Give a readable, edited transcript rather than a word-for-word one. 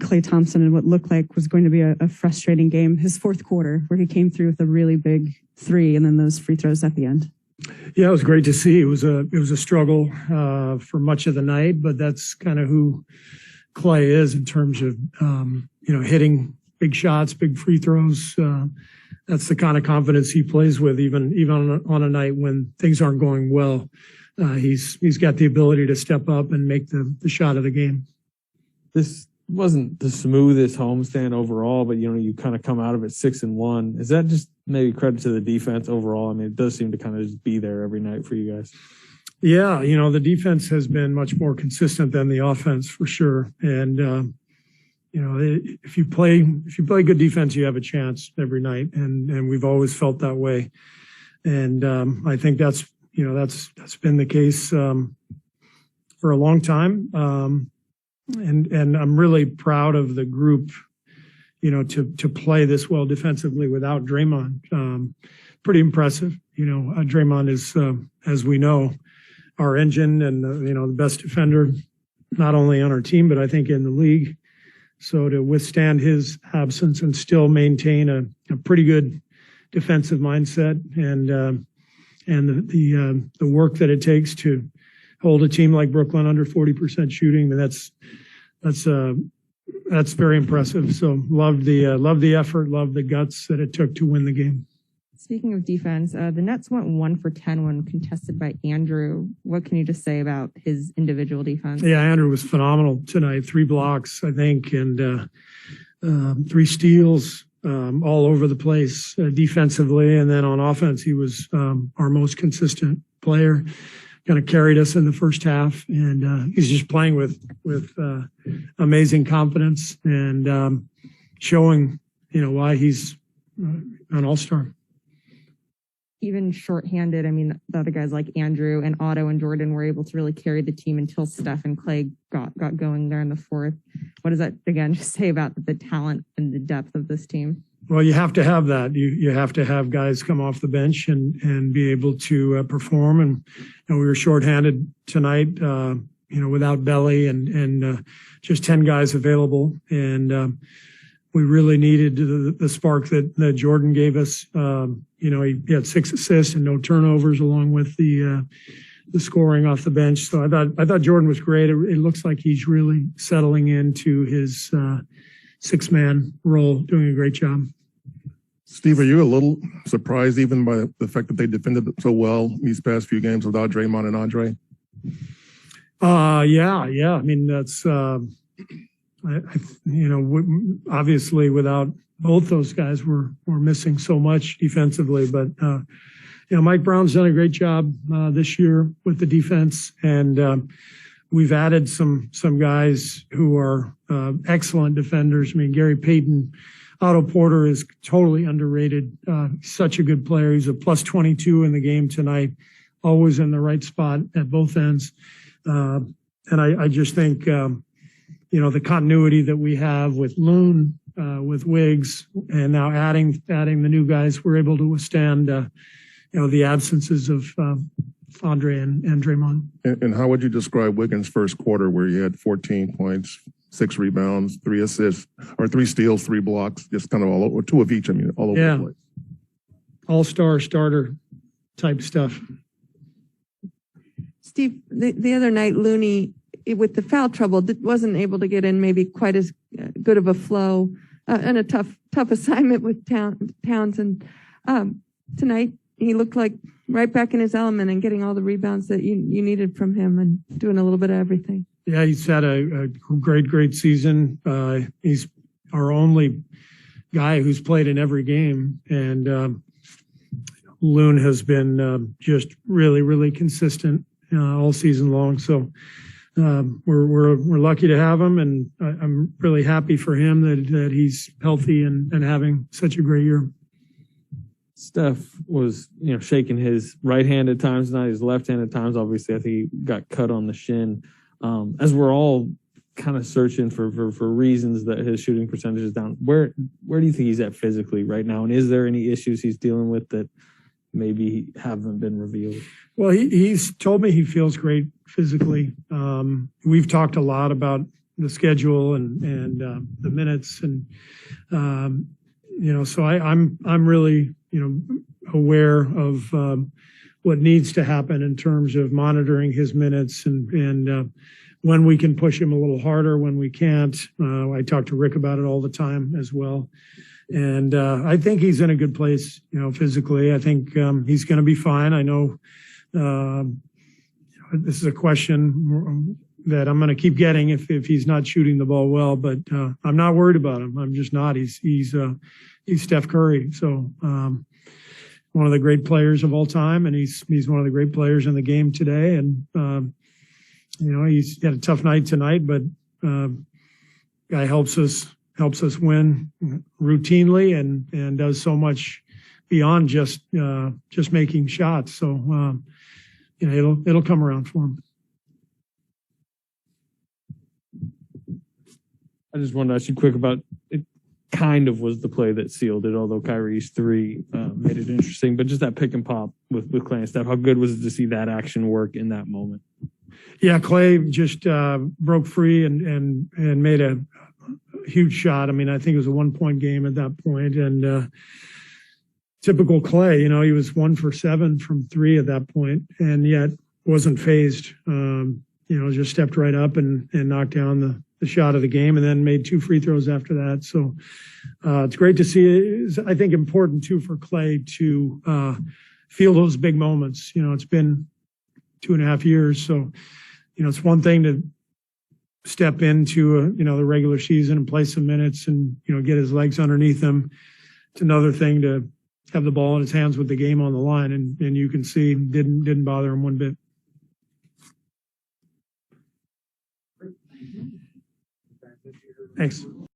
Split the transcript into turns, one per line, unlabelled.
Klay Thompson in what looked like was going to be a frustrating game. His fourth quarter, where he came through with a really big three and then those free throws at the end.
Yeah, it was great to see. It was a struggle for much of the night, but that's kind of who Klay is in terms of hitting big shots, big free throws. That's the kind of confidence he plays with, even on a night when things aren't going well. He's got the ability to step up and make the shot of the game.
This wasn't the smoothest homestand overall, but you kind of come out of it 6-1. Is that just maybe credit to the defense overall? I mean, it does seem to kind of just be there every night for you guys.
Yeah, the defense has been much more consistent than the offense for sure. And if you play good defense, you have a chance every night, and we've always felt that way. And I think that's been the case for a long time. And I'm really proud of the group, to play this well defensively without Draymond. Pretty impressive. Draymond is, as we know, our engine and the best defender, not only on our team, but I think in the league. So to withstand his absence and still maintain a pretty good defensive mindset and the work that it takes to hold a team like Brooklyn under 40% shooting, that's very impressive. So loved the effort, loved the guts that it took to win the game.
Speaking of defense, the Nets went 1 for 10 when contested by Andrew. What can you just say about his individual defense? Yeah,
Andrew was phenomenal tonight. 3 blocks, I think, and 3 steals all over the place defensively. And then on offense, he was our most consistent player. Kind of carried us in the first half, and he's just playing with amazing confidence and showing why he's an all-star.
Even shorthanded, I mean, the other guys like Andrew and Otto and Jordan were able to really carry the team until Steph and Klay got going there in the fourth. What does that, again, just say about the talent and the depth of this team?
Well, you have to have that. You have to have guys come off the bench and be able to perform. And we were shorthanded tonight, without Belly and just 10 guys available. And we really needed the spark that Jordan gave us. He had 6 assists and no turnovers, along with the scoring off the bench. So I thought Jordan was great. It looks like he's really settling into his 6-man role, doing a great job.
Steve, are you a little surprised even by the fact that they defended so well these past few games without Draymond and Andre?
Yeah. I mean, that's obviously without both those guys, we're missing so much defensively. But Mike Brown's done a great job this year with the defense, and we've added some guys who are excellent defenders. I mean, Gary Payton, Otto Porter is totally underrated. Such a good player. He's a plus 22 in the game tonight, always in the right spot at both ends. And I just think, the continuity that we have with Loon, with Wiggs, and now adding the new guys, we're able to withstand, the absences of Andre and Draymond.
And how would you describe Wiggins' first quarter, where he had 14 points, 6 rebounds, 3 assists, or 3 steals, 3 blocks, just kind of all over, 2 of each, all over the place?
All-star starter type stuff.
Steve, the other night, Looney, with the foul trouble, wasn't able to get in maybe quite as good of a flow and a tough assignment with Townsend. Tonight, he looked like right back in his element and getting all the rebounds that you needed from him and doing a little bit of everything.
Yeah, he's had a great season. He's our only guy who's played in every game, and Loon has been just really consistent all season long. So we're lucky to have him, and I'm really happy for him that he's healthy and having such a great year.
Steph was, shaking his right hand at times, not his left hand at times. Obviously, I think he got cut on the shin. As we're all kind of searching for reasons that his shooting percentage is down, where do you think he's at physically right now? And is there any issues he's dealing with that maybe haven't been revealed?
Well, he's told me he feels great physically. We've talked a lot about the schedule and the minutes and so I'm really aware of what needs to happen in terms of monitoring his minutes and when we can push him a little harder, when we can't. I talk to Rick about it all the time as well. And I think he's in a good place, physically. I think he's going to be fine. I know this is a question that I'm going to keep getting if he's not shooting the ball well, but I'm not worried about him. I'm just not. He's Steph Curry. So one of the great players of all time, and he's one of the great players in the game today. And he's had a tough night tonight, but guy helps us win routinely and does so much beyond just making shots. So it'll come around for him.
I just wanted to ask you quick about it. Kind of was the play that sealed it, although Kyrie's three made it interesting. But just that pick and pop with Clay and Steph, how good was it to see that action work in that moment? Yeah, Clay just broke free and made a huge shot. I mean, I think it was a 1-point game at that point, and typical Clay, he was 1 for 7 from 3 at that point, and yet wasn't phased. Just stepped right up and knocked down the shot of the game, and then made 2 free throws after that. So it's great to see. It's, I think, important too for Clay to feel those big moments. It's been 2.5 years, so it's one thing to step into the regular season and play some minutes and get his legs underneath him. It's another thing to have the ball in his hands with the game on the line, and you can see didn't bother him one bit. Thanks.